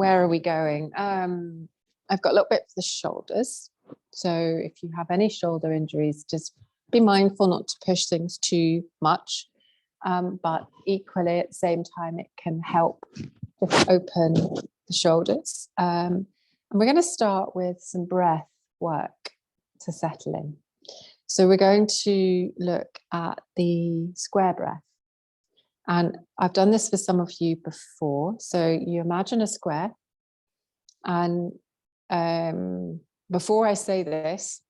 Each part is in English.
where are we going? I've got a little bit for the shoulders. So if you have any shoulder injuries, just be mindful not to push things too much. But equally at the same time, it can help just open the shoulders. And we're going to start with some breath work to settle in. So we're going to look at the square breath. And I've done this for some of you before. So you imagine a square. And before I say this,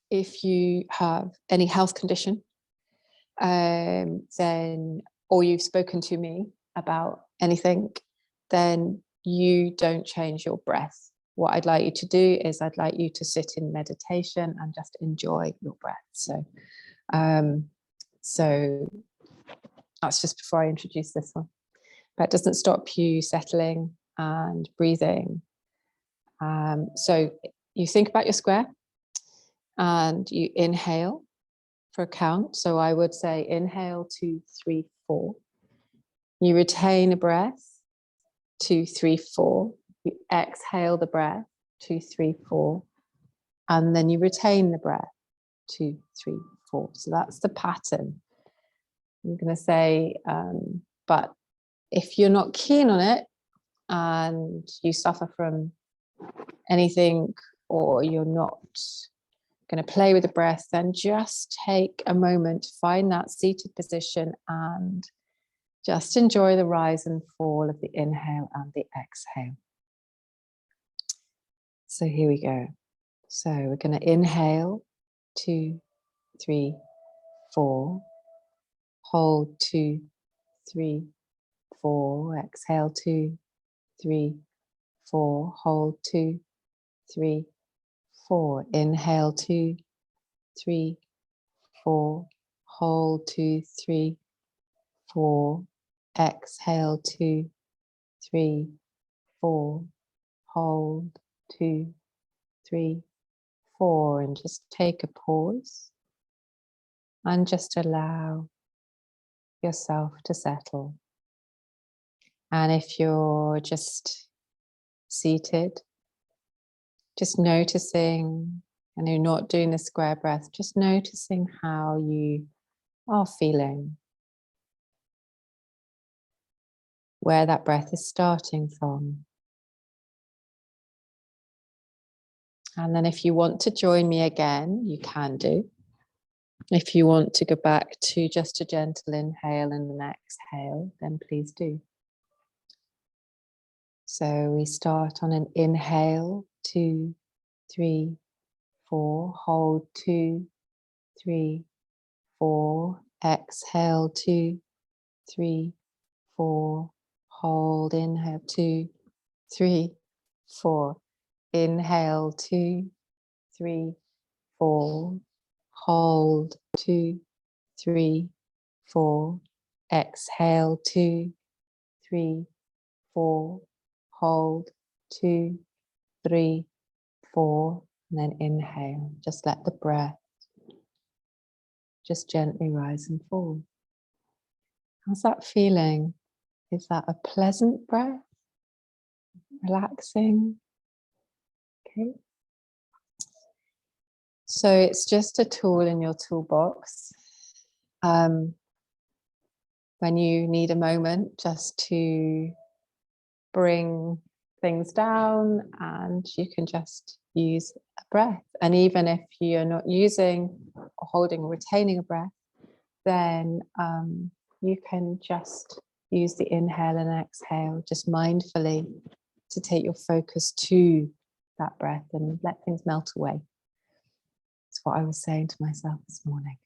if you have any health condition, then, or you've spoken to me about anything, then you don't change your breath. What I'd like you to do is I'd like you to sit in meditation and just enjoy your breath. So that's just before I introduce this one. But it doesn't stop you settling and breathing. So you think about your square and you inhale for a count. So I would say inhale 2, 3, 4. You retain a breath 2, 3, 4. You exhale the breath 2, 3, 4. And then you retain the breath 2, 3, 4. So that's the pattern. I'm going to say, but if you're not keen on it and you suffer from anything, or you're not going to play with the breath, then just take a moment to find that seated position and just enjoy the rise and fall of the inhale and the exhale. So here we go. So we're going to inhale 2, 3, 4. Hold 2, 3, 4. Exhale 2, 3, 4. Hold 2, 3, 4. Inhale 2, 3, 4. Hold 2, 3, 4. Exhale 2, 3, 4. Hold 2, 3, 4. And just take a pause and just allow yourself to settle. And if you're just seated, just noticing, and you're not doing the square breath, just noticing how you are feeling, where that breath is starting from. And then if you want to join me again, you can do. If you want to go back to just a gentle inhale and an exhale, then please do. So we start on an inhale, 2, 3, 4. Hold 2, 3, 4. Exhale 2, 3, 4. Hold. Inhale 2, 3, 4. Inhale 2, 3, 4. Hold 2, 3, 4. Exhale 2, 3, 4. Hold 2, 3, 4. And then inhale. Just let the breath just gently rise and fall. How's that feeling? Is that a pleasant breath? Relaxing? Okay. So it's just a tool in your toolbox. When you need a moment just to bring things down, and you can just use a breath. And even if you're not using or holding or retaining a breath, then you can just use the inhale and exhale just mindfully to take your focus to that breath and let things melt away. That's what I was saying to myself this morning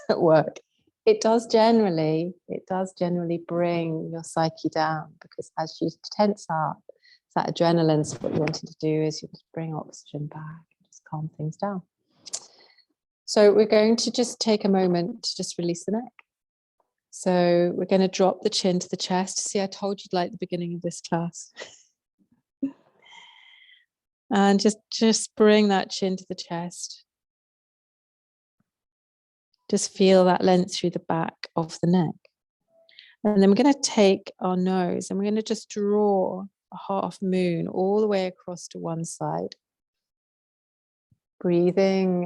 at work. It does generally bring your psyche down, because as you tense up, that adrenaline, so what you wanted to do is you just bring oxygen back and just calm things down. So we're going to just take a moment to just release the neck. So we're going to drop the chin to the chest. See, I told you like the beginning of this class. And just bring that chin to the chest. Just feel that length through the back of the neck. And then we're going to take our nose and we're going to just draw half moon all the way across to one side. Breathing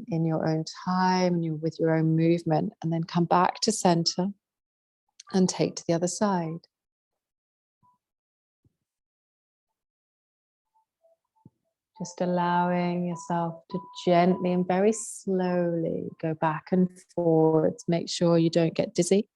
in your own time, with your own movement, and then come back to center and take to the other side. Just allowing yourself to gently and very slowly go back and forwards. Make sure you don't get dizzy.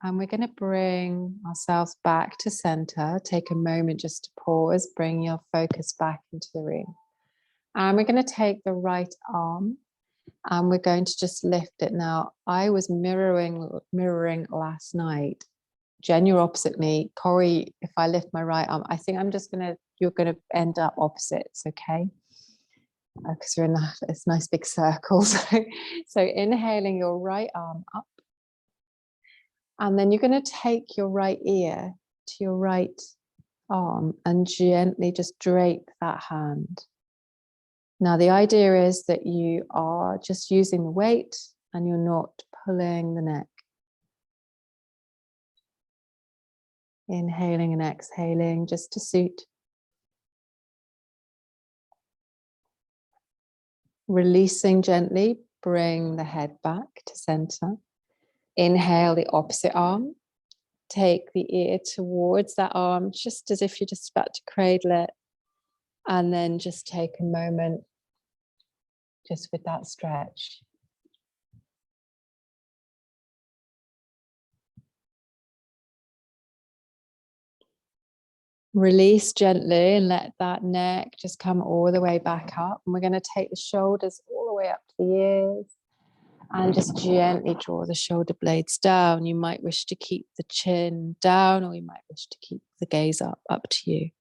And we're going to bring ourselves back to center. Take a moment just to pause, bring your focus back into the room. And we're going to take the right arm and we're going to just lift it. Now, I was mirroring last night. Jen, you're opposite me. Corey, if I lift my right arm, I think you're going to end up opposites, okay? Because we're in it's nice big circles. So inhaling your right arm up. And then you're going to take your right ear to your right arm and gently just drape that hand. Now, the idea is that you are just using the weight and you're not pulling the neck. Inhaling and exhaling just to suit. Releasing gently, bring the head back to center. Inhale the opposite arm. Take the ear towards that arm, just as if you're just about to cradle it. And then just take a moment just with that stretch. Release gently and let that neck just come all the way back up. And we're going to take the shoulders all the way up to the ears. And just gently draw the shoulder blades down. You might wish to keep the chin down, or you might wish to keep the gaze up to you.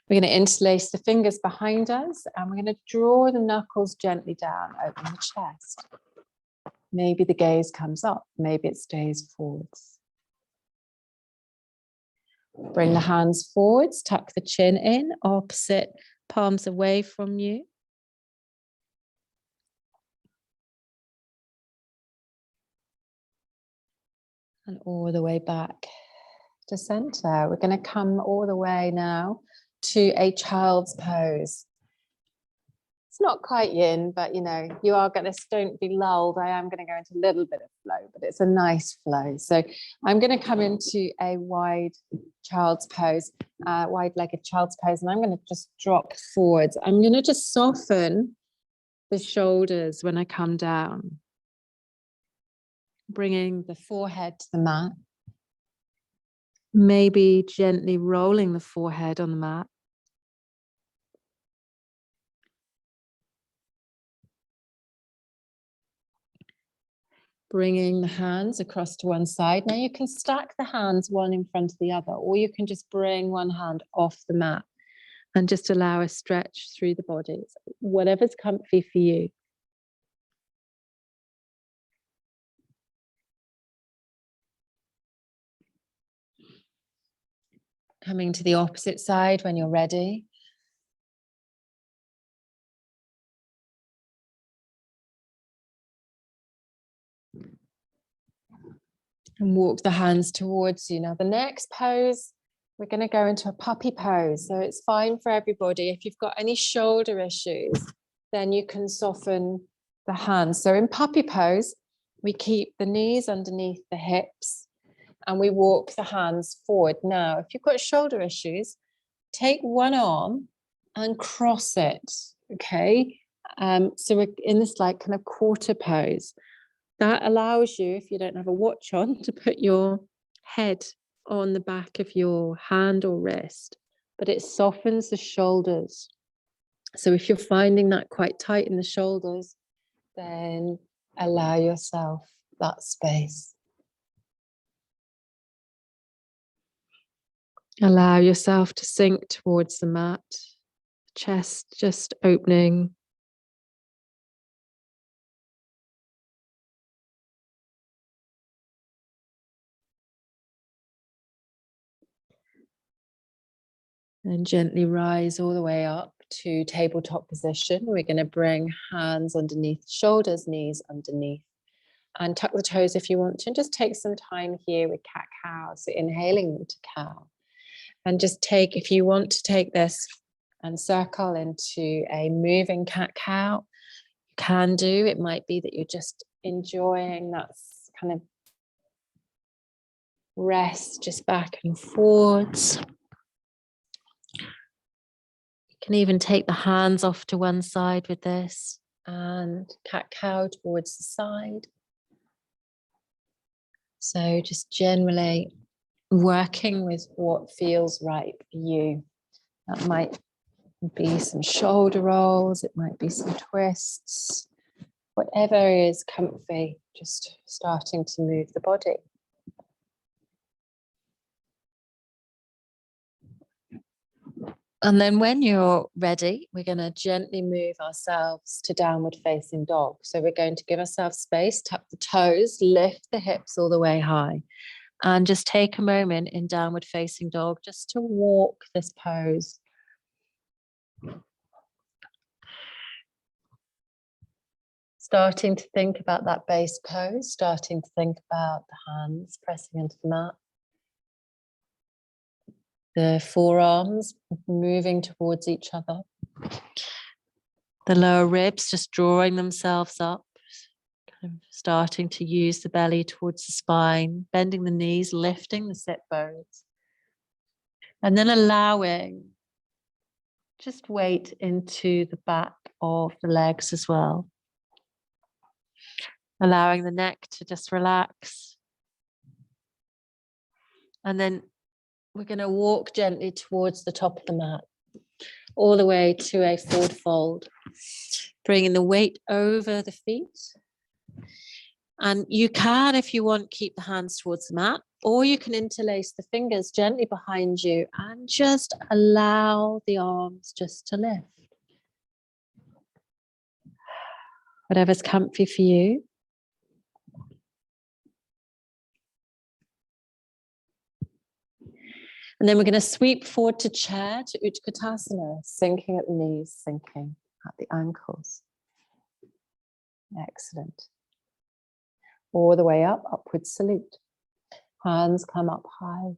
We're going to interlace the fingers behind us, and we're going to draw the knuckles gently down, open the chest. Maybe the gaze comes up, maybe it stays forwards. Bring the hands forwards, tuck the chin in, opposite palms away from you. And all the way back to center. We're going to come all the way now to a child's pose. It's not quite yin, but you are going to, don't be lulled. I am going to go into a little bit of flow, but it's a nice flow. So I'm going to come into a wide child's pose, wide-legged child's pose, and I'm going to just drop forwards. I'm going to just soften the shoulders when I come down. Bringing the forehead to the mat. Maybe gently rolling the forehead on the mat. Bringing the hands across to one side. Now you can stack the hands one in front of the other, or you can just bring one hand off the mat and just allow a stretch through the body. Whatever's comfy for you. Coming to the opposite side when you're ready. And walk the hands towards you. Now the next pose, we're going to go into a puppy pose. So it's fine for everybody. If you've got any shoulder issues, then you can soften the hands. So in puppy pose, we keep the knees underneath the hips and we walk the hands forward. Now, if you've got shoulder issues, take one arm and cross it, okay? So we're in this like kind of quarter pose. That allows you, if you don't have a watch on, to put your head on the back of your hand or wrist, but it softens the shoulders. So if you're finding that quite tight in the shoulders, then allow yourself that space. Allow yourself to sink towards the mat, chest just opening. And gently rise all the way up to tabletop position. We're going to bring hands underneath shoulders, knees underneath, and tuck the toes if you want to. And just take some time here with cat-cow. So inhaling to cow. And just take, if you want to take this and circle into a moving cat-cow, you can do. It might be that you're just enjoying that kind of rest, just back and forwards. You can even take the hands off to one side with this and cat-cow towards the side. So just generally working with what feels right for you. That might be some shoulder rolls, it might be some twists, whatever is comfy, just starting to move the body. And then when you're ready, we're going to gently move ourselves to downward facing dog. So we're going to give ourselves space, tuck the toes, lift the hips all the way high, and just take a moment in downward facing dog just to walk this pose. Starting to think about that base pose, starting to think about the hands pressing into the mat. The forearms moving towards each other. The lower ribs just drawing themselves up, kind of starting to use the belly towards the spine, bending the knees, lifting the sit bones. And then allowing just weight into the back of the legs as well. Allowing the neck to just relax. And then we're going to walk gently towards the top of the mat, all the way to a forward fold, bringing the weight over the feet. And you can, if you want, keep the hands towards the mat, or you can interlace the fingers gently behind you and just allow the arms just to lift. Whatever's comfy for you. And then we're going to sweep forward to chair, to Utkatasana, sinking at the knees, sinking at the ankles. Excellent. All the way up, upward salute. Hands come up high.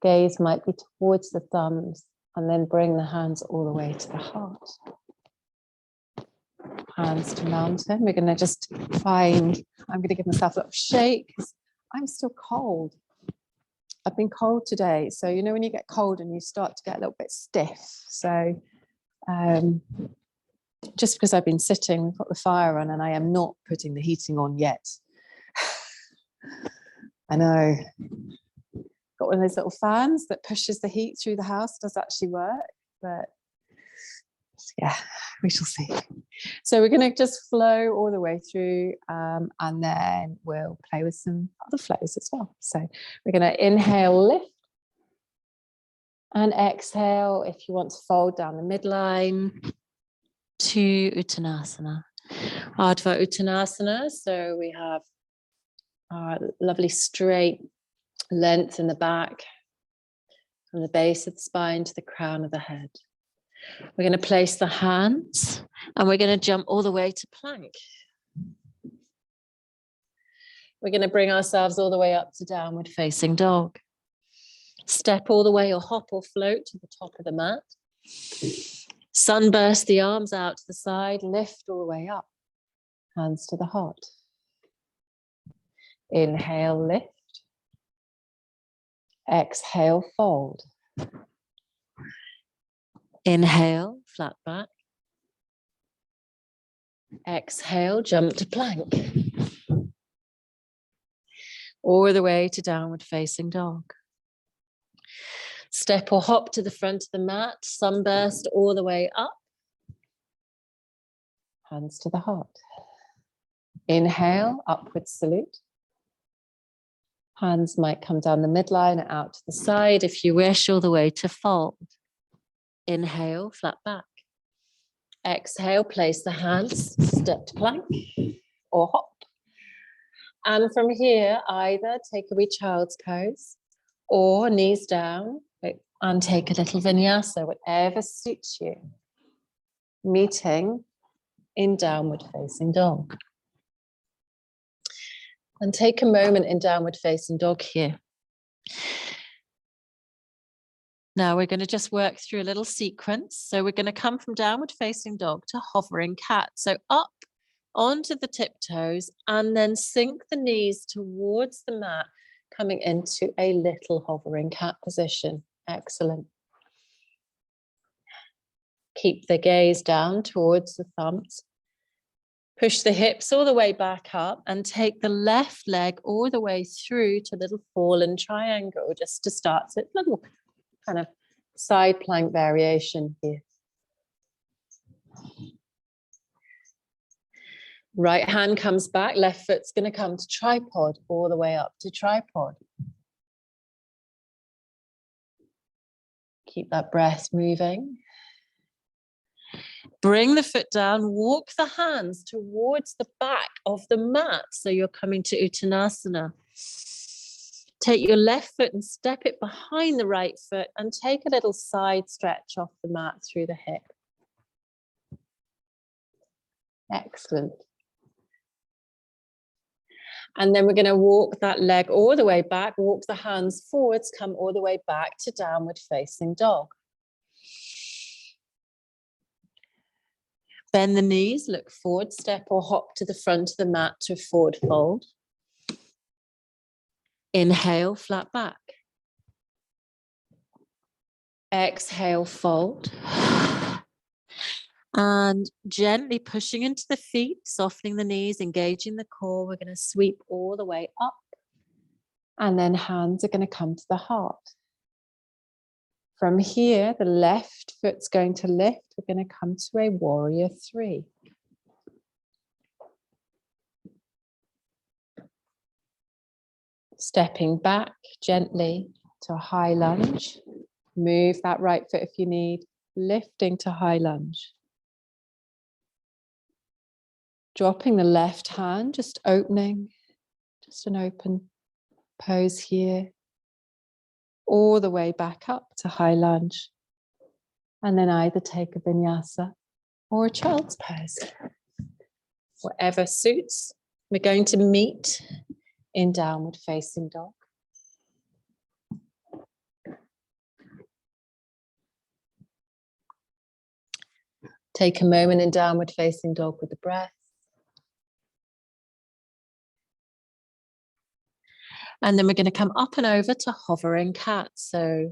Gaze might be towards the thumbs, and then bring the hands all the way to the heart. Hands to mountain. We're going to just I'm going to give myself a little shake because I'm still cold. I've been cold today. So, you know, when you get cold and you start to get a little bit stiff. So just because I've been sitting, we've got the fire on and I am not putting the heating on yet. I know. Got one of those little fans that pushes the heat through the house. Does actually work, but yeah, we shall see. So we're going to just flow all the way through and then we'll play with some other flows as well. So we're going to inhale, lift, and exhale if you want to fold down the midline to Uttanasana. Ardha Uttanasana. So we have our lovely straight length in the back from the base of the spine to the crown of the head. We're going to place the hands and we're going to jump all the way to plank. We're going to bring ourselves all the way up to downward facing dog. Step all the way or hop or float to the top of the mat. Sunburst the arms out to the side, lift all the way up. Hands to the heart. Inhale, lift. Exhale, fold. Inhale, flat back. Exhale, jump to plank. All the way to downward facing dog. Step or hop to the front of the mat, sunburst all the way up. Hands to the heart. Inhale, upward salute. Hands might come down the midline, out to the side if you wish, all the way to fold. Inhale, flat back. Exhale, place the hands, step to plank or hop. And from here, either take a wee child's pose or knees down and take a little vinyasa, whatever suits you. meeting in downward facing dog. And take a moment in downward facing dog here. Now we're going to just work through a little sequence. So we're going to come from downward facing dog to hovering cat. So up onto the tiptoes and then sink the knees towards the mat, coming into a little hovering cat position. Excellent. Keep the gaze down towards the thumbs. Push the hips all the way back up and take the left leg all the way through to little fallen triangle just to start. So it's a little kind of side plank variation here. Right hand comes back, left foot's going to come to tripod, all the way up to tripod. Keep that breath moving. Bring the foot down, walk the hands towards the back of the mat. So you're coming to Uttanasana. Take your left foot and step it behind the right foot and take a little side stretch off the mat through the hip. Excellent. And then we're going to walk that leg all the way back, walk the hands forwards, come all the way back to downward facing dog. Bend the knees, look forward, step or hop to the front of the mat to forward fold. Inhale, flat back. Exhale, fold. And gently pushing into the feet, softening the knees, engaging the core. We're going to sweep all the way up. And then hands are going to come to the heart. From here, the left foot's going to lift. We're going to come to a warrior three. Stepping back gently to a high lunge. Move that right foot if you need. Lifting to high lunge. Dropping the left hand, just opening. Just an open pose here. All the way back up to high lunge. And then either take a vinyasa or a child's pose. Whatever suits. We're going to meet in downward facing dog. Take a moment in downward facing dog with the breath. And then we're going to come up and over to hovering cat. So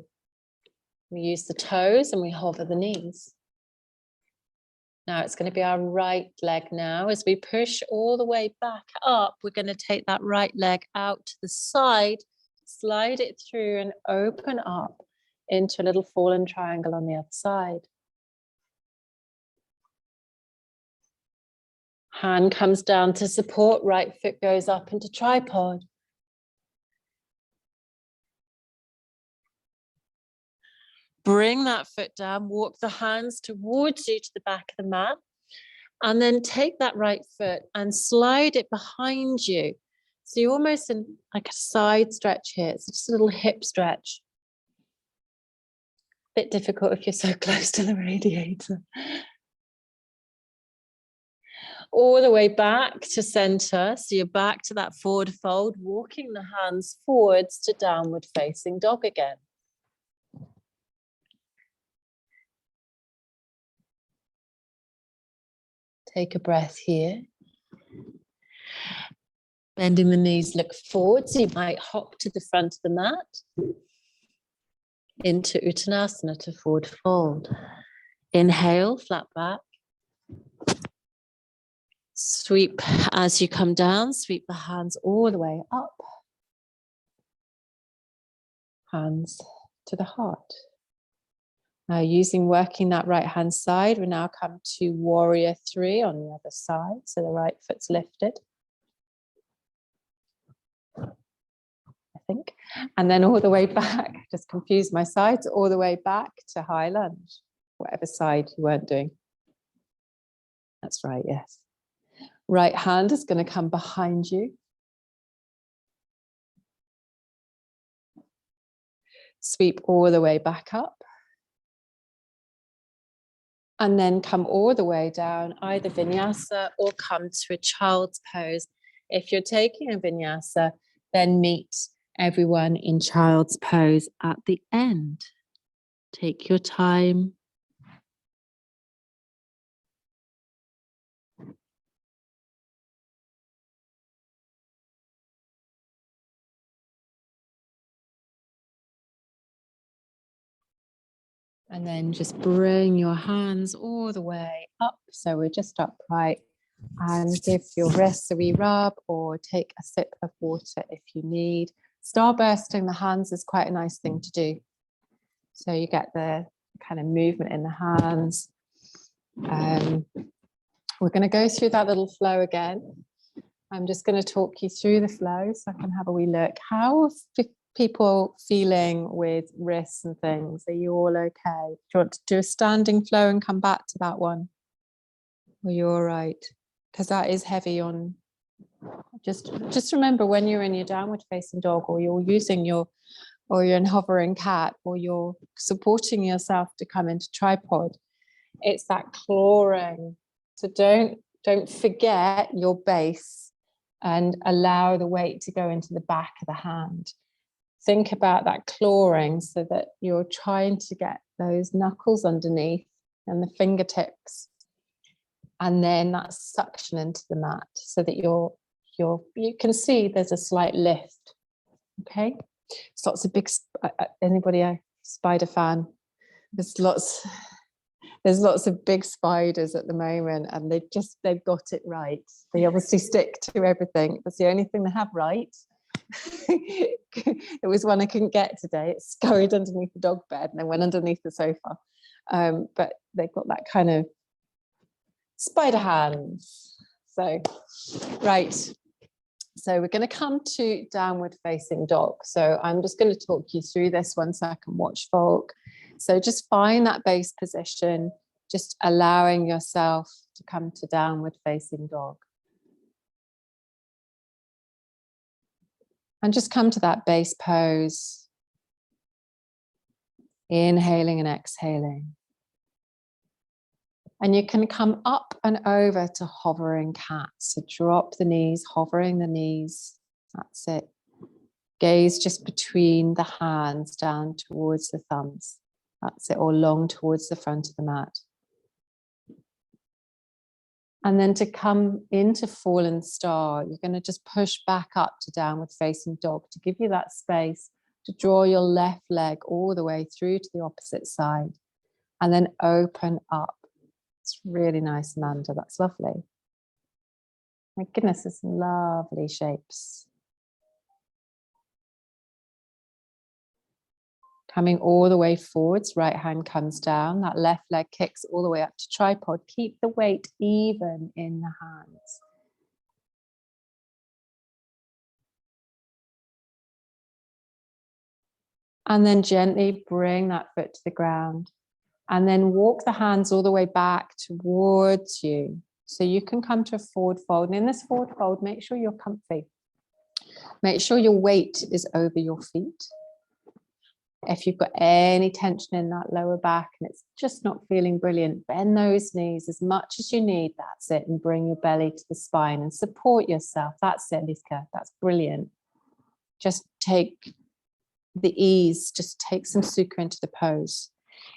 we use the toes and we hover the knees. Now it's going to be our right leg now. As we push all the way back up, we're going to take that right leg out to the side, slide it through and open up into a little fallen triangle on the other side. Hand comes down to support, right foot goes up into tripod. Bring that foot down, walk the hands towards you to the back of the mat, and then take that right foot and slide it behind you. So you're almost in like a side stretch here. It's just a little hip stretch. Bit difficult if you're so close to the radiator. All the way back to center. So you're back to that forward fold, walking the hands forwards to downward facing dog again. Take a breath here. Bending the knees, look forward. So you might hop to the front of the mat. Into Uttanasana to forward fold. Inhale, flat back. Sweep as you come down, sweep the hands all the way up. Hands to the heart. Now working that right hand side, we now come to warrior three on the other side. So the right foot's lifted. I think. And then all the way back, just confuse my sides, all the way back to high lunge, whatever side you weren't doing. That's right, yes. Right hand is going to come behind you. Sweep all the way back up. And then come all the way down, either vinyasa or come to a child's pose. If you're taking a vinyasa, then meet everyone in child's pose at the end. Take your time. And then just bring your hands all the way up. So we're just upright, and give your wrists a wee rub or take a sip of water if you need. Starbursting the hands is quite a nice thing to do. So you get the kind of movement in the hands. We're going to go through that little flow again. I'm just going to talk you through the flow so I can have a wee look. How are people feeling with wrists and things? Are you all okay? Do you want to do a standing flow and come back to that one? Are you all right? Because that is heavy on. Just remember, when you're in your downward facing dog, or you're using your, or you're in hovering cat, or you're supporting yourself to come into tripod, it's that clawing. So don't forget your base and allow the weight to go into the back of the hand. Think about that clawing so that you're trying to get those knuckles underneath and the fingertips, and then that suction into the mat so that you can see there's a slight lift. Okay, it's lots of big. Anybody a spider fan? There's lots of big spiders at the moment, and they've got it right. They obviously stick to everything. That's the only thing they have right. There was one I couldn't get today. It scurried underneath the dog bed and then went underneath the sofa. But they've got that kind of spider hands. So, right. So we're going to come to downward facing dog. So I'm just going to talk you through this 1 second, watch Volk. So just find that base position, just allowing yourself to come to downward facing dog. And just come to that base pose, inhaling and exhaling. And you can come up and over to hovering cat. So drop the knees, hovering the knees. That's it. Gaze just between the hands down towards the thumbs. That's it, or long towards the front of the mat. And then to come into fallen star, you're going to just push back up to downward facing dog to give you that space to draw your left leg all the way through to the opposite side, and then open up. It's really nice, Amanda. That's lovely. My goodness, there's some lovely shapes. Coming all the way forwards, right hand comes down, that left leg kicks all the way up to tripod. Keep the weight even in the hands. And then gently bring that foot to the ground. And then walk the hands all the way back towards you. So you can come to a forward fold. And in this forward fold, make sure you're comfy. Make sure your weight is over your feet. If you've got any tension in that lower back and it's just not feeling brilliant, bend those knees as much as you need. That's it. And bring your belly to the spine and support yourself. That's it, Liska. That's brilliant. Just take the ease. Just take some sukha into the pose.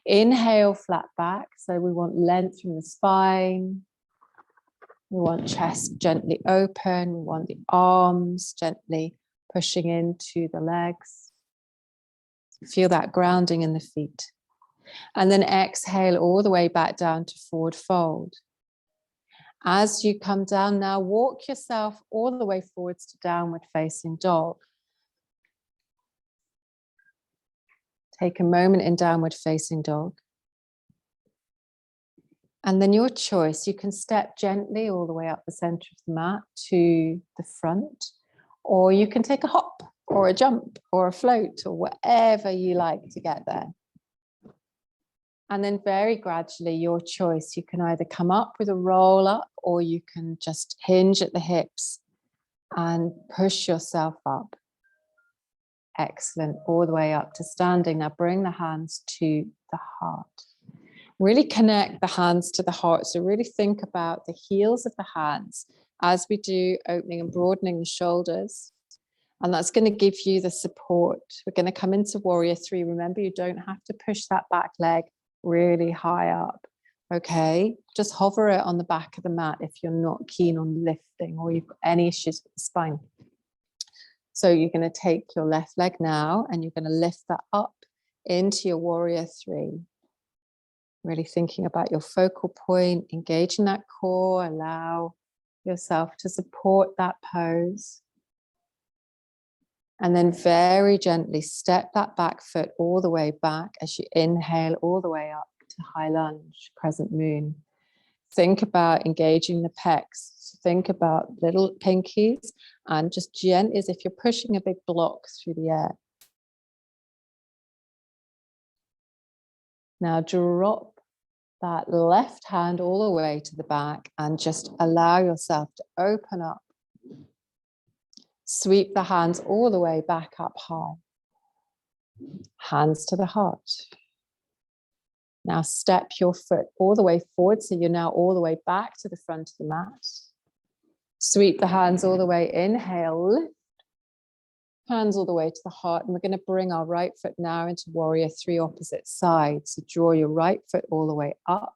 Inhale, flat back. So we want length from the spine. We want chest gently open. We want the arms gently pushing into the legs. Feel that grounding in the feet. And then exhale all the way back down to forward fold. As you come down now, walk yourself all the way forwards to downward facing dog. Take a moment in downward facing dog. And then your choice, you can step gently all the way up the center of the mat to the front, or you can take a hop or a jump or a float or whatever you like to get there. And then very gradually, your choice, you can either come up with a roll up, or you can just hinge at the hips and push yourself up. Excellent, all the way up to standing. Now bring the hands to the heart. Really connect the hands to the heart. So really think about the heels of the hands as we do opening and broadening the shoulders. And that's going to give you the support. We're going to come into warrior three. Remember, you don't have to push that back leg really high up. Okay, just hover it on the back of the mat if you're not keen on lifting or you've got any issues with the spine. So you're going to take your left leg now and you're going to lift that up into your warrior three. Really thinking about your focal point, engaging that core, allow yourself to support that pose. And then very gently step that back foot all the way back as you inhale all the way up to high lunge, crescent moon. Think about engaging the pecs. Think about little pinkies and just gently as if you're pushing a big block through the air. Now drop that left hand all the way to the back and just allow yourself to open up. Sweep the hands all the way back up high. Hands to the heart. Now step your foot all the way forward. So you're now all the way back to the front of the mat. Sweep the hands all the way. Inhale, lift. Hands all the way to the heart. And we're going to bring our right foot now into warrior three opposite sides. So draw your right foot all the way up.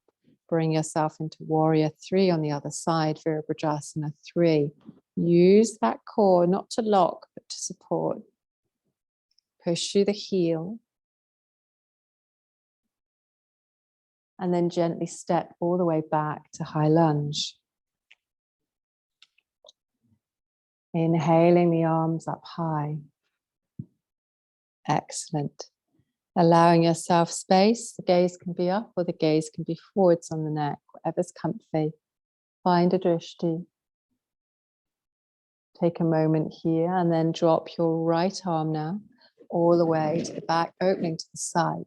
Bring yourself into warrior three on the other side. Virabhadrasana 3. Use that core not to lock, but to support. Push through the heel. And then gently step all the way back to high lunge. Inhaling the arms up high. Excellent. Allowing yourself space. The gaze can be up or the gaze can be forwards on the neck, whatever's comfy. Find a drishti. Take a moment here and then drop your right arm now all the way to the back, opening to the side.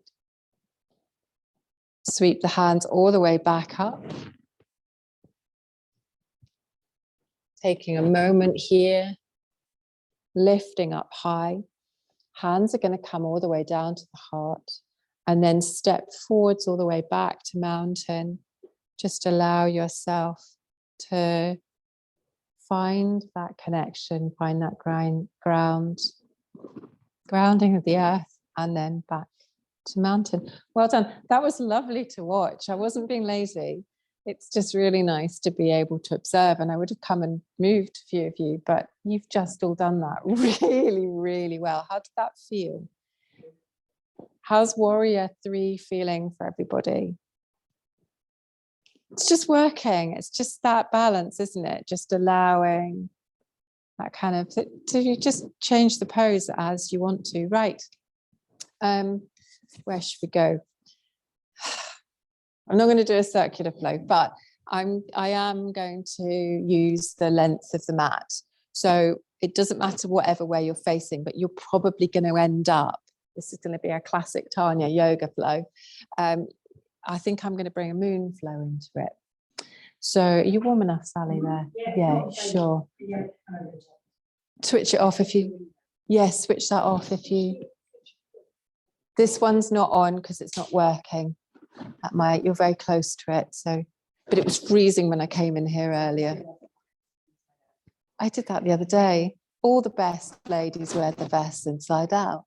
Sweep the hands all the way back up. Taking a moment here, lifting up high. Hands are going to come all the way down to the heart and then step forwards all the way back to mountain. Just allow yourself to find that connection, find that grounding of the earth, and then back to mountain. Well done. That was lovely to watch. I wasn't being lazy. It's just really nice to be able to observe, and I would have come and moved a few of you, but you've just all done that really, really well. How did that feel? How's warrior three feeling for everybody? It's just working. It's just that balance, isn't it? Just allowing that kind of to just change the pose as you want to. Right. Where should we go? I'm not going to do a circular flow, but I am going to use the length of the mat. So it doesn't matter whatever way you're facing, but you're probably going to end up. This is going to be a classic Tanya yoga flow. I think I'm going to bring a moon flow into it. So are you warm enough, Sally, there? Yeah, sure. Switch it off if you, yes, switch that off if you, this one's not on because it's not working. You're very close to it, so, but it was freezing when I came in here earlier. I did that the other day. All the best ladies wear the vest inside out.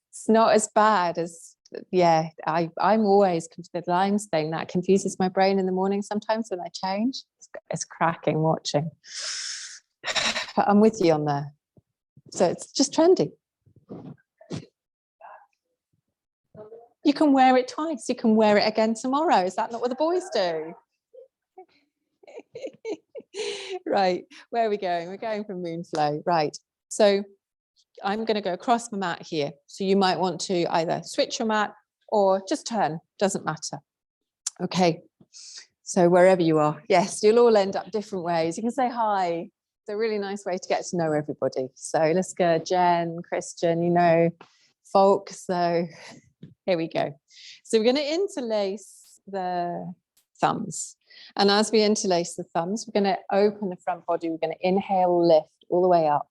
It's not as bad as, yeah, I'm always, the lines thing, that confuses my brain in the morning sometimes when I change. It's cracking watching. But I'm with you on there. So it's just trendy. You can wear it twice. You can wear it again tomorrow. Is that not what the boys do? Right, where are we going? We're going for moon flow. Right, so I'm going to go across my mat here. So you might want to either switch your mat or just turn, doesn't matter. Okay, so wherever you are, yes, you'll all end up different ways. You can say hi. It's a really nice way to get to know everybody. So let's go, Jen, Christian, you know, folk. So here we go. So we're going to interlace the thumbs. And as we interlace the thumbs, we're going to open the front body. We're going to inhale, lift all the way up.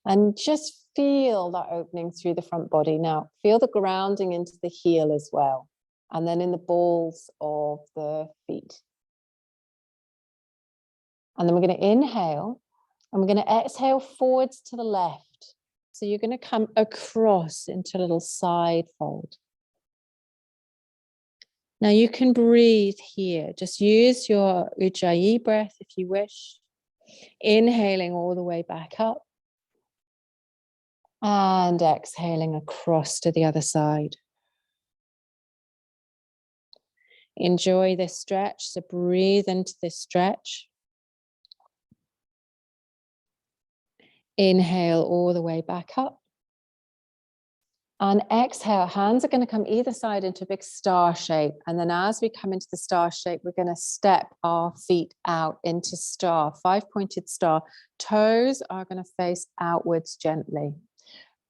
And just feel that opening through the front body. Now, feel the grounding into the heel as well. And then in the balls of the feet. And then we're going to inhale and we're going to exhale forwards to the left. So you're going to come across into a little side fold. Now you can breathe here. Just use your Ujjayi breath if you wish. Inhaling all the way back up. And exhaling across to the other side. Enjoy this stretch. So breathe into this stretch. Inhale all the way back up. And exhale, hands are going to come either side into a big star shape. And then as we come into the star shape, we're going to step our feet out into star, 5-pointed star. Toes are going to face outwards gently.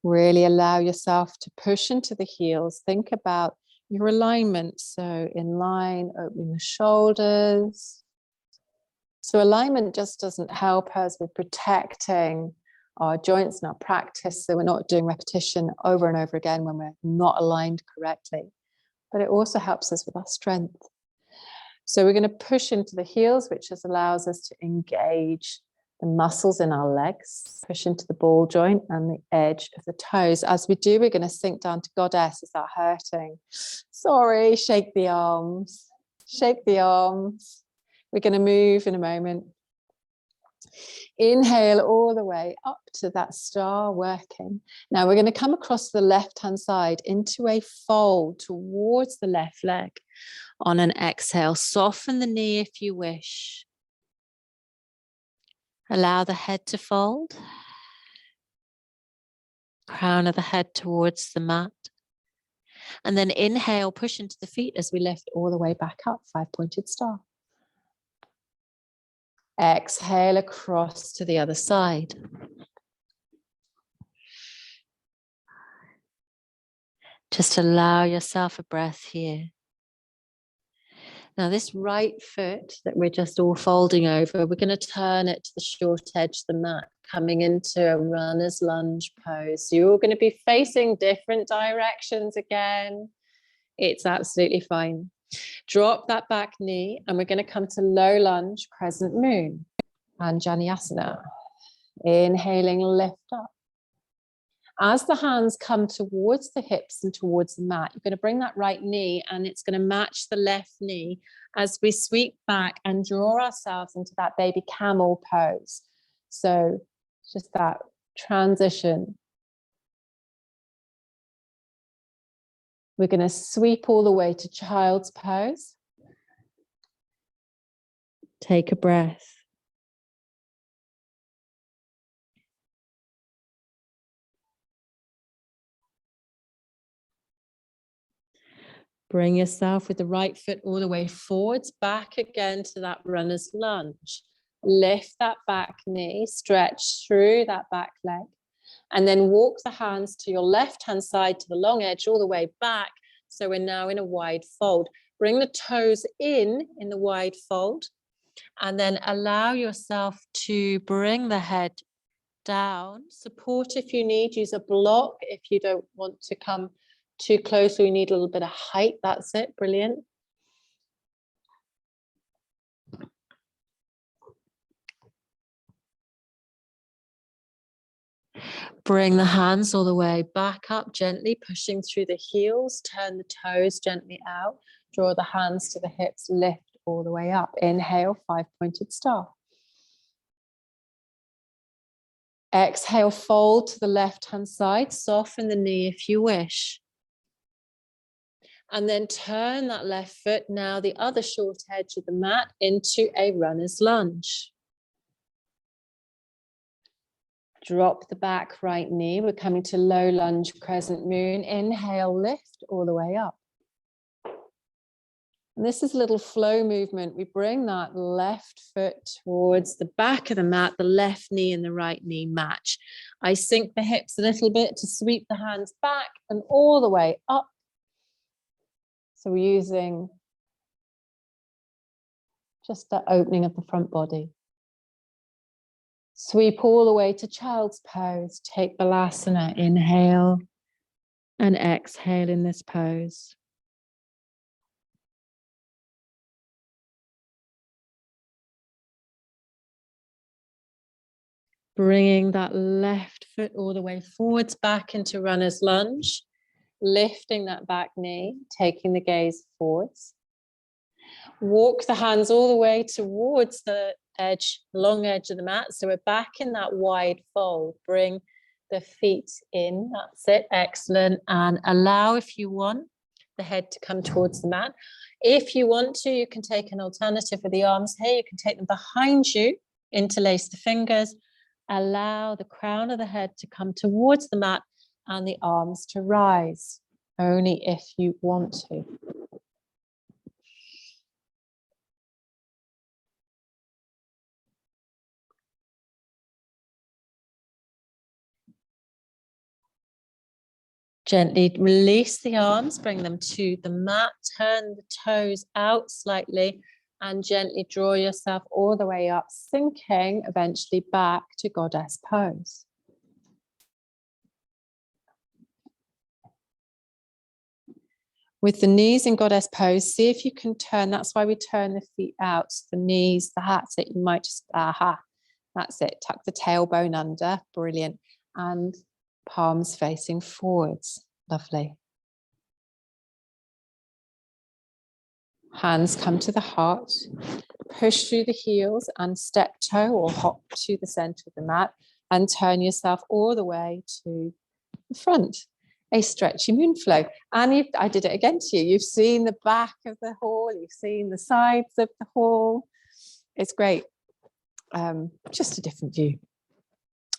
Really allow yourself to push into the heels. Think about your alignment. So in line, opening the shoulders. So alignment just doesn't help us with protecting our joints and our practice, so we're not doing repetition over and over again when we're not aligned correctly. But it also helps us with our strength. So we're going to push into the heels, which just allows us to engage the muscles in our legs, push into the ball joint and the edge of the toes. As we do, we're going to sink down to goddess. Is that hurting? Sorry, shake the arms. Shake the arms. We're going to move in a moment. Inhale all the way up to that star working. Now we're going to come across the left-hand side into a fold towards the left leg. On an exhale, soften the knee if you wish. Allow the head to fold. Crown of the head towards the mat. And then inhale, push into the feet as we lift all the way back up, 5-pointed star. Exhale across to the other side. Just allow yourself a breath here. Now this right foot that we're just all folding over, we're going to turn it to the short edge of the mat, coming into a runner's lunge pose. So you're going to be facing different directions again. It's absolutely fine. Drop that back knee and we're going to come to low lunge, crescent moon. Anjaneyasana. Inhaling, lift up. As the hands come towards the hips and towards the mat, you're going to bring that right knee and it's going to match the left knee as we sweep back and draw ourselves into that baby camel pose. So just that transition. We're going to sweep all the way to child's pose. Take a breath. Bring yourself with the right foot all the way forwards, back again to that runner's lunge. Lift that back knee, stretch through that back leg, and then walk the hands to your left-hand side to the long edge all the way back. So we're now in a wide fold. Bring the toes in the wide fold, and then allow yourself to bring the head down. Support if you need, use a block if you don't want to come too close or you need a little bit of height. That's it. Brilliant. Bring the hands all the way back up, gently pushing through the heels. Turn the toes gently out. Draw the hands to the hips. Lift all the way up. Inhale, 5-pointed star. Exhale, fold to the left-hand side. Soften the knee if you wish. And then turn that left foot, now the other short edge of the mat, into a runner's lunge. Drop the back right knee. We're coming to low lunge, crescent moon. Inhale, lift all the way up. And this is a little flow movement. We bring that left foot towards the back of the mat, the left knee and the right knee match. I sink the hips a little bit to sweep the hands back and all the way up. So we're using just that opening of the front body. Sweep all the way to child's pose. Take Balasana. Inhale and exhale in this pose. Bringing that left foot all the way forwards back into runner's lunge. Lifting that back knee, taking the gaze forwards. Walk the hands all the way towards the edge, long edge of the mat. So we're back in that wide fold. Bring the feet in. That's it. Excellent. And allow, if you want, the head to come towards the mat. If you want to, you can take an alternative with the arms here. You can take them behind you, interlace the fingers. Allow the crown of the head to come towards the mat and the arms to rise, only if you want to. Gently release the arms, bring them to the mat, turn the toes out slightly, and gently draw yourself all the way up, sinking eventually back to goddess pose. With the knees in goddess pose, see if you can turn. That's why we turn the feet out, the knees, that's it. You might just, that's it. Tuck the tailbone under, brilliant. And palms facing forwards, lovely. Hands come to the heart, push through the heels and step toe or hop to the center of the mat and turn yourself all the way to the front. A stretchy moon flow. And I did it again to you. You've seen the back of the hall, you've seen the sides of the hall. It's great. Just a different view.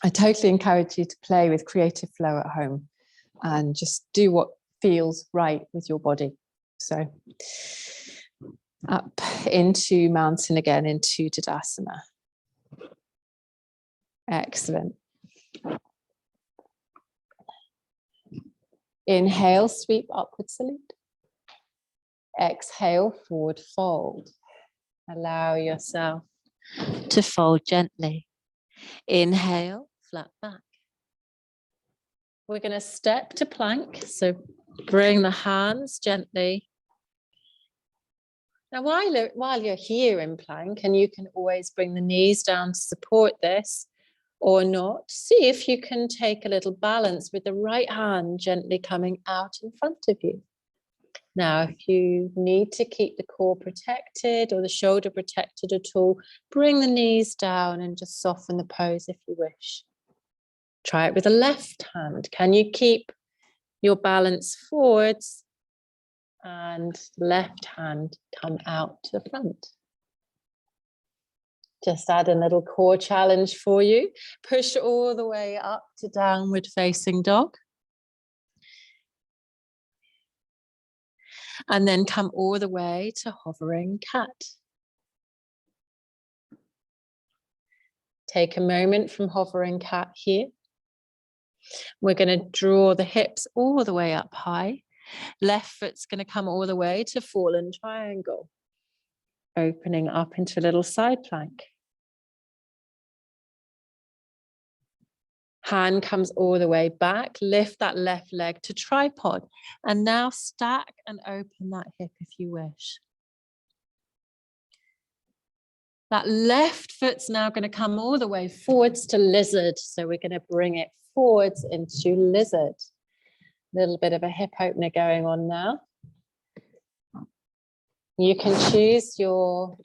I totally encourage you to play with creative flow at home and just do what feels right with your body. So up into mountain again, into Tadasana. Excellent. Inhale, sweep upward salute. Exhale, forward fold. Allow yourself to fold gently. Inhale, flat back. We're going to step to plank. So bring the hands gently. Now, while you're here in plank, and you can always bring the knees down to support this or not, see if you can take a little balance with the right hand gently coming out in front of you. Now, if you need to keep the core protected or the shoulder protected at all, bring the knees down and just soften the pose if you wish. Try it with the left hand. Can you keep your balance forwards and left hand come out to the front? Just add a little core challenge for you. Push all the way up to downward facing dog. And then come all the way to hovering cat. Take a moment from hovering cat here. We're going to draw the hips all the way up high. Left foot's going to come all the way to fallen triangle. Opening up into a little side plank. Hand comes all the way back. Lift that left leg to tripod. And now stack and open that hip if you wish. That left foot's now going to come all the way forwards to lizard. So we're going to bring it forwards into lizard. A little bit of a hip opener going on now. You can choose your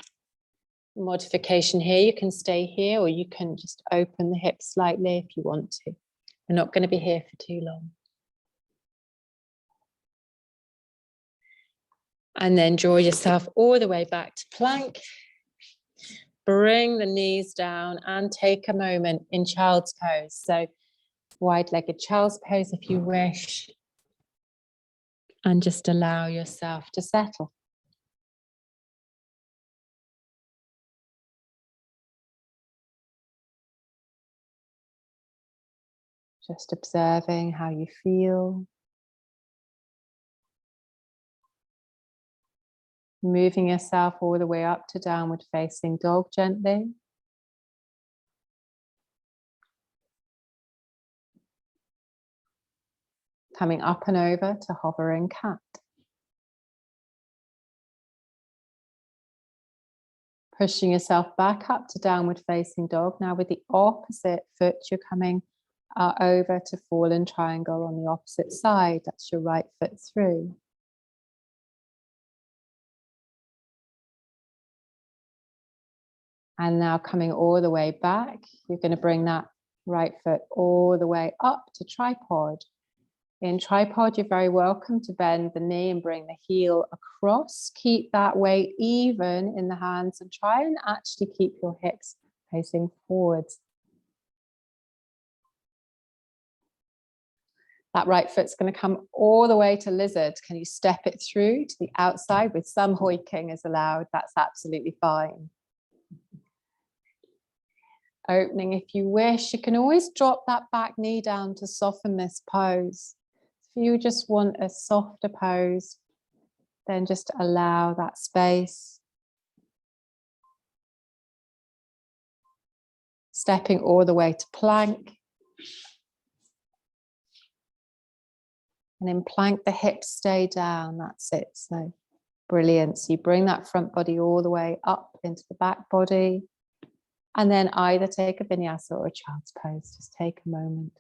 modification here. You can stay here, or you can just open the hips slightly if you want to. We're not going to be here for too long. And then draw yourself all the way back to plank. Bring the knees down and take a moment in child's pose. So wide-legged child's pose if you wish. And just allow yourself to settle. Just observing how you feel. Moving yourself all the way up to downward facing dog gently. Coming up and over to hovering cat. Pushing yourself back up to downward facing dog. Now with the opposite foot, you're coming over to fallen triangle on the opposite side. That's your right foot through. And now coming all the way back, you're going to bring that right foot all the way up to tripod. In tripod, you're very welcome to bend the knee and bring the heel across. Keep that weight even in the hands and try and actually keep your hips facing forwards. That right foot's going to come all the way to lizard. Can you step it through to the outside? With some hoiking is allowed. That's absolutely fine. Opening if you wish. You can always drop that back knee down to soften this pose. If you just want a softer pose, then just allow that space. Stepping all the way to plank. And in plank, the hips stay down. That's it. So brilliant. So you bring that front body all the way up into the back body. And then either take a vinyasa or a child's pose. Just take a moment.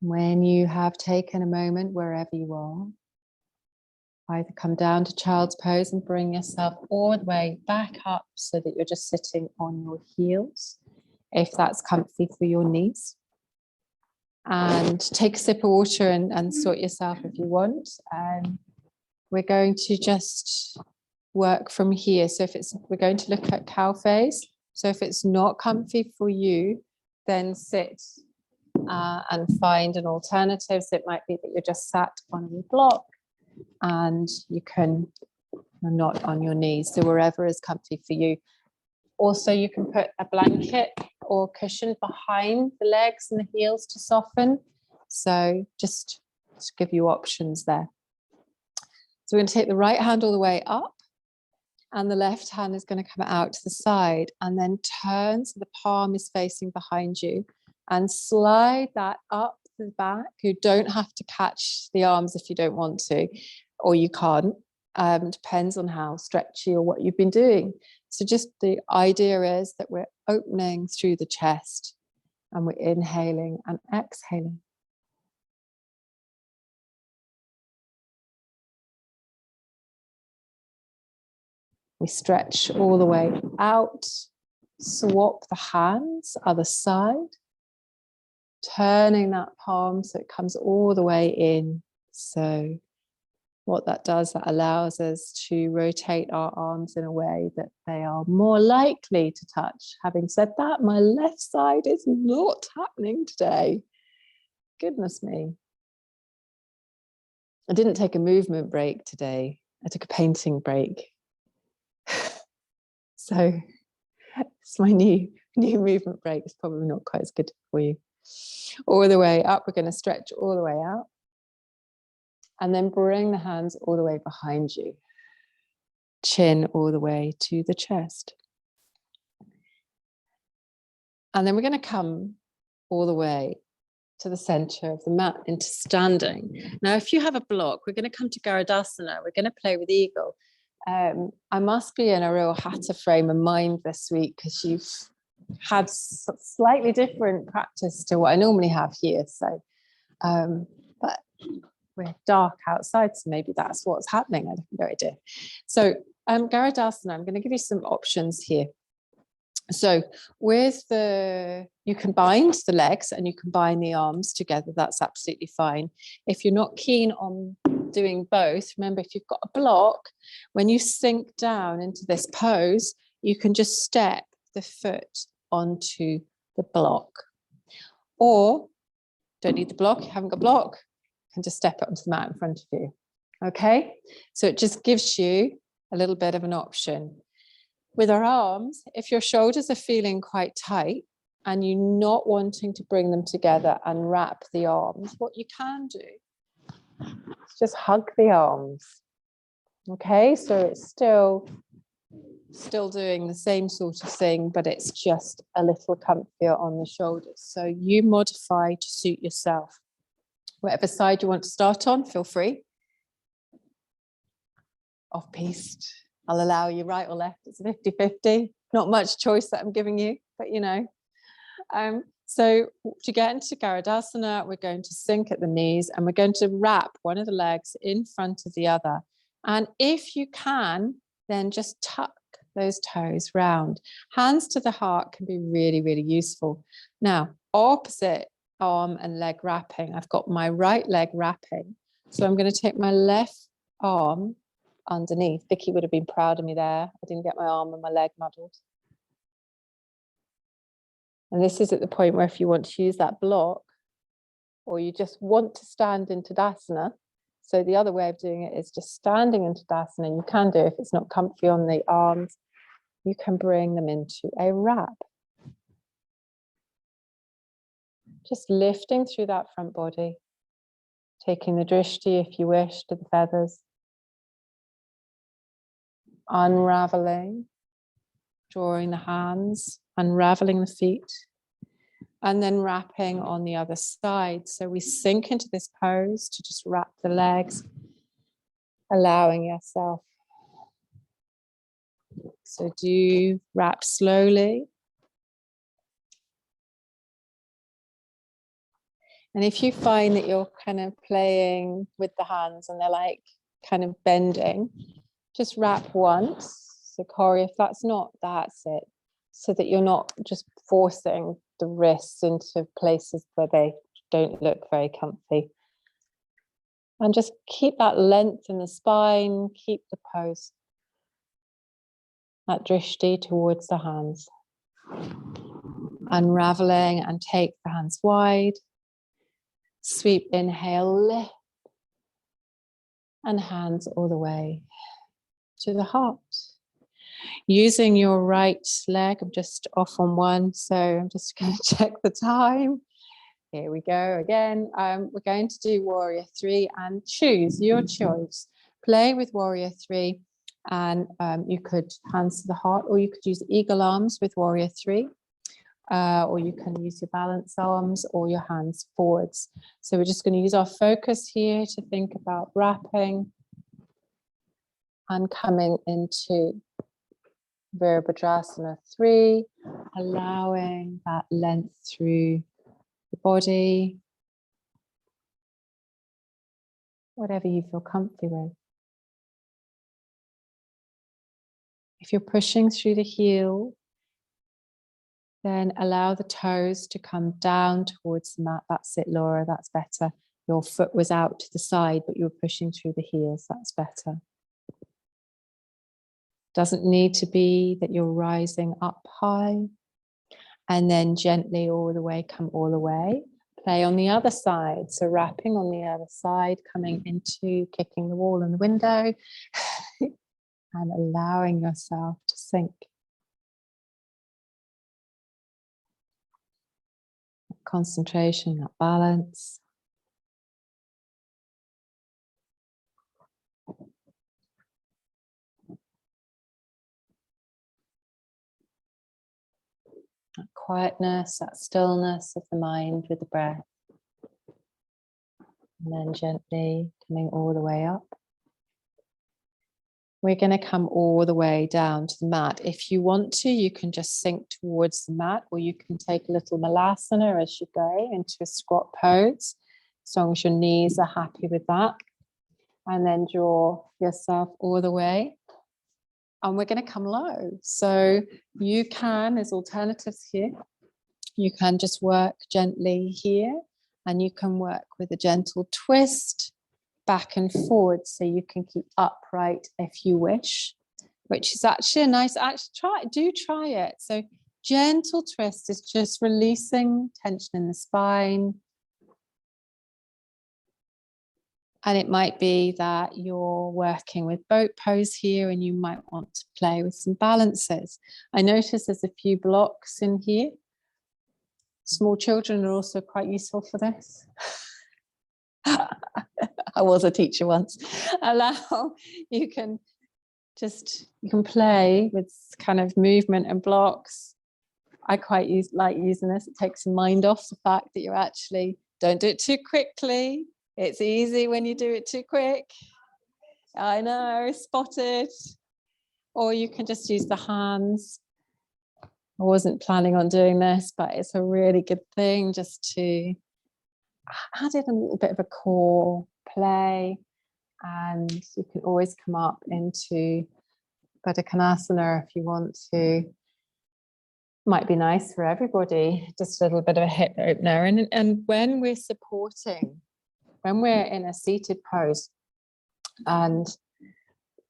When you have taken a moment, wherever you are, either come down to child's pose and bring yourself all the way back up so that you're just sitting on your heels, if that's comfy for your knees. And take a sip of water and sort yourself if you want. We're going to just work from here. So we're going to look at cow face. So if it's not comfy for you, then sit and find an alternative. So it might be that you're just sat on your block and you're not on your knees. So wherever is comfy for you. Also, you can put a blanket or cushion behind the legs and the heels to soften. So just to give you options there. So we're going to take the right hand all the way up and the left hand is going to come out to the side and then turn so the palm is facing behind you and slide that up the back. You don't have to catch the arms if you don't want to, or you can't. Depends on how stretchy or what you've been doing. So just the idea is that we're opening through the chest and we're inhaling and exhaling. We stretch all the way out, swap the hands, other side, turning that palm so it comes all the way in. So what that does, that allows us to rotate our arms in a way that they are more likely to touch. Having said that, my left side is not happening today. Goodness me. I didn't take a movement break today. I took a painting break. So it's my new movement break. It's probably not quite as good for you. All the way up, we're going to stretch all the way out. And then bring the hands all the way behind you. Chin all the way to the chest. And then we're going to come all the way to the center of the mat into standing. Now, if you have a block, we're going to come to Garudasana. We're going to play with eagle. I must be in a real Hatha frame of mind this week because you've had slightly different practice to what I normally have here. So, but we're dark outside, so maybe that's what's happening. I have no idea. So Garudasana, I'm going to give you some options here. So you can bind the legs and you can bind the arms together. That's absolutely fine. If you're not keen on doing both, remember, if you've got a block, when you sink down into this pose, you can just step the foot onto the block. Or don't need the block, you haven't got a block, and just step it onto the mat in front of you. Okay, so it just gives you a little bit of an option. With our arms, if your shoulders are feeling quite tight and you're not wanting to bring them together and wrap the arms, what you can do is just hug the arms. Okay, so it's still doing the same sort of thing, but it's just a little comfier on the shoulders. So you modify to suit yourself. Whatever side you want to start on, feel free. Off-piste. I'll allow you right or left. It's 50-50. Not much choice that I'm giving you, but you know. So to get into Garudasana, we're going to sink at the knees and we're going to wrap one of the legs in front of the other. And if you can, then just tuck those toes round. Hands to the heart can be really, really useful. Now, opposite arm and leg wrapping. I've got my right leg wrapping. So I'm going to take my left arm underneath. Vicky would have been proud of me there. I didn't get my arm and my leg muddled. And this is at the point where if you want to use that block or you just want to stand in Tadasana, so the other way of doing it is just standing in Tadasana. You can do, if it's not comfy on the arms, you can bring them into a wrap. Just lifting through that front body, taking the drishti, if you wish, to the feathers, unraveling, drawing the hands, unraveling the feet, and then wrapping on the other side. So we sink into this pose to just wrap the legs, allowing yourself. So do wrap slowly. And if you find that you're kind of playing with the hands and they're like kind of bending, just wrap once. So Corey, if that's not, that's it. So that you're not just forcing the wrists into places where they don't look very comfy. And just keep that length in the spine, keep the pose. That drishti towards the hands. Unraveling and take the hands wide. Sweep, inhale, lift. And hands all the way to the heart. Using your right leg, I'm just off on one, so I'm just going to check the time. Here we go again. We're going to do warrior 3 and choose your choice. Play with warrior 3 and you could hands to the heart, or you could use eagle arms with warrior 3. Or you can use your balance arms or your hands forwards. So we're just going to use our focus here to think about wrapping and coming into Virabhadrasana 3, allowing that length through the body, whatever you feel comfy with. If you're pushing through the heel, then allow the toes to come down towards the mat. That's it, Laura, that's better. Your foot was out to the side, but you were pushing through the heels. That's better. Doesn't need to be that you're rising up high and then gently all the way, come all the way. Play on the other side. So wrapping on the other side, coming into kicking the wall and the window and allowing yourself to sink. Concentration, that balance. That quietness, that stillness of the mind with the breath. And then gently coming all the way up. We're going to come all the way down to the mat. If you want to, you can just sink towards the mat, or you can take a little malasana as you go into a squat pose, as long as your knees are happy with that. And then draw yourself all the way. And we're going to come low. So you can, there's alternatives here. You can just work gently here, and you can work with a gentle twist back and forward, so you can keep upright if you wish, which is actually a nice, try it. So gentle twist is just releasing tension in the spine. And it might be that you're working with boat pose here and you might want to play with some balances. I notice there's a few blocks in here. Small children are also quite useful for this. I was a teacher once. Allow, you can play with kind of movement and blocks. I quite like using this. It takes your mind off the fact that you're actually, don't do it too quickly. It's easy when you do it too quick. I know, spotted. Or you can just use the hands. I wasn't planning on doing this, but it's a really good thing just to add in a little bit of a core play. And you can always come up into Baddha if you want to. Might be nice for everybody, just a little bit of a hip opener. And when we're supporting, when we're in a seated pose and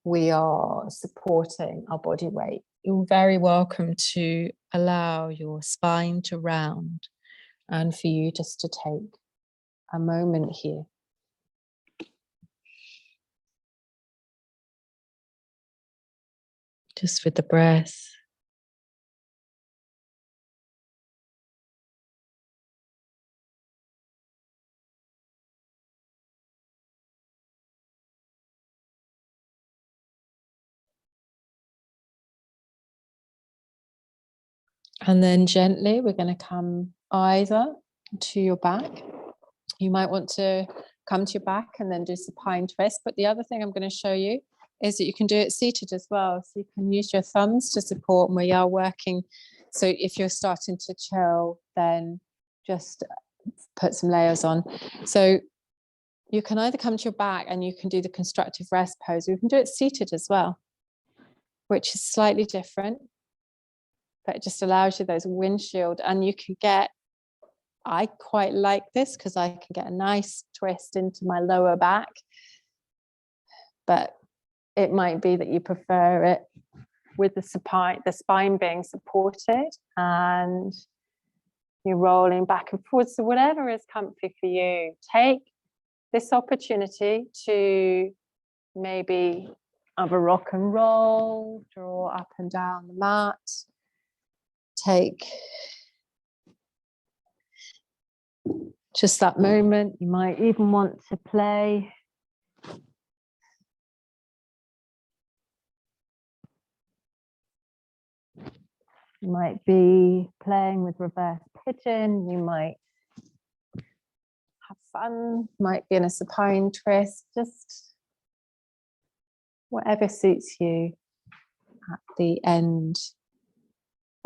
we are supporting our body weight, you're very welcome to allow your spine to round and for you just to take a moment here. Just with the breath. And then gently, we're going to come either to your back. You might want to come to your back and then do supine twist. But the other thing I'm going to show you is that you can do it seated as well. So you can use your thumbs to support, and we are working. So if you're starting to chill, then just put some layers on. So you can either come to your back and you can do the constructive rest pose. You can do it seated as well, which is slightly different. But it just allows you those windshield, and you can get, I quite like this because I can get a nice twist into my lower back, but it might be that you prefer it with the spine being supported and you're rolling back and forward. So whatever is comfy for you, take this opportunity to maybe have a rock and roll, draw up and down the mat. Take just that moment. You might even want to play. You might be playing with reverse pigeon. You might have fun. Might be in a supine twist. Just whatever suits you at the end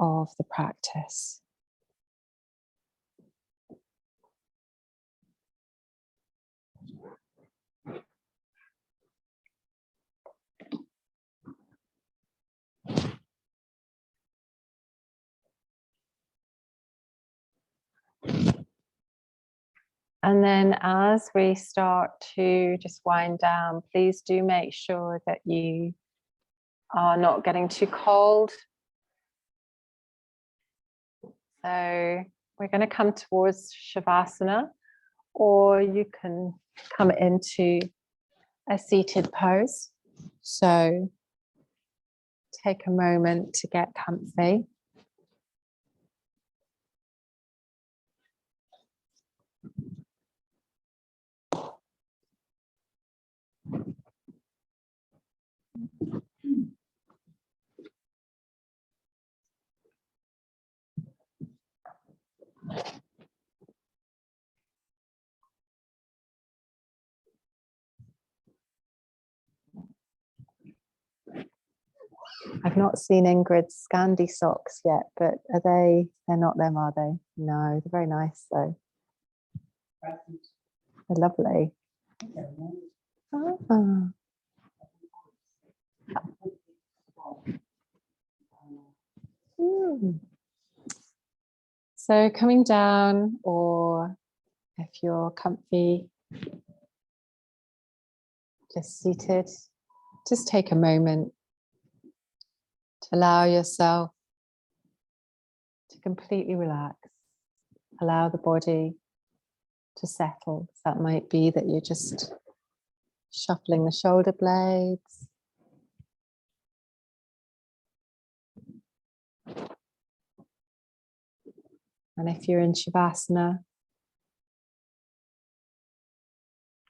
of the practice. And then as we start to just wind down, please do make sure that you are not getting too cold. So we're going to come towards Shavasana, or you can come into a seated pose. So take a moment to get comfy. I've not seen Ingrid's Scandi socks yet, but they're not them, are they? No, they're very nice though. They're lovely. Ah. So coming down, or if you're comfy, just seated, just take a moment to allow yourself to completely relax. Allow the body to settle. That might be that you're just shuffling the shoulder blades. And if you're in Shavasana,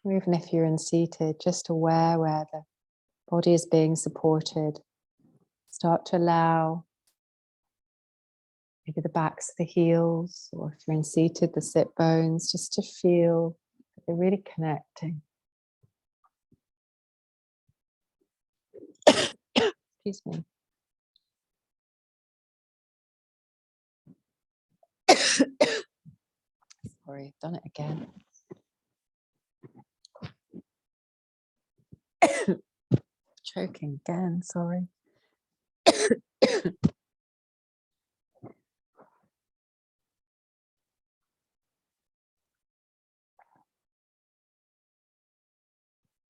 Or even if you're unseated, just aware where the body is being supported. Start to allow maybe the backs of the heels, or if you're unseated, the sit bones, just to feel that they're really connecting. Excuse me. Sorry, I've done it again. Choking again, sorry.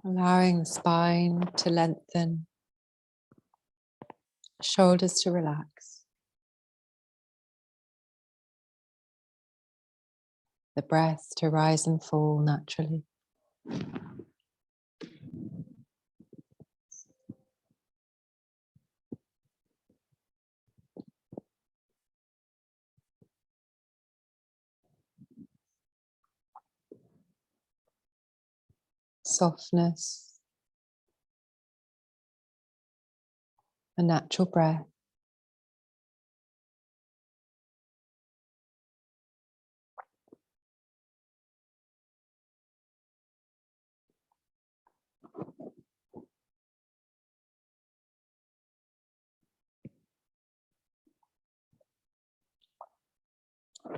Allowing the spine to lengthen, shoulders to relax. The breath to rise and fall naturally. Softness, a natural breath.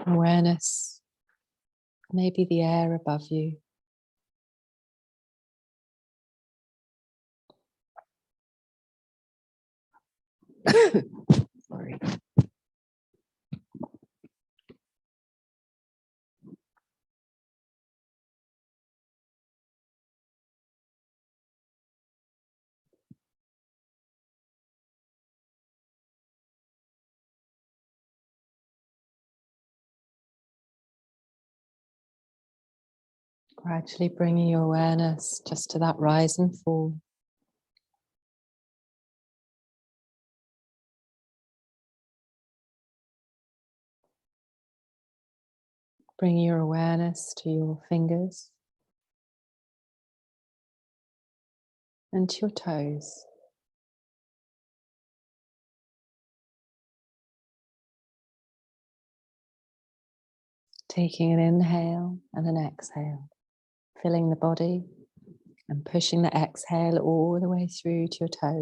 Awareness, maybe the air above you. Sorry. Gradually bringing your awareness just to that rise and fall. Bringing your awareness to your fingers and to your toes. Taking an inhale and an exhale, filling the body and pushing the exhale all the way through to your toes.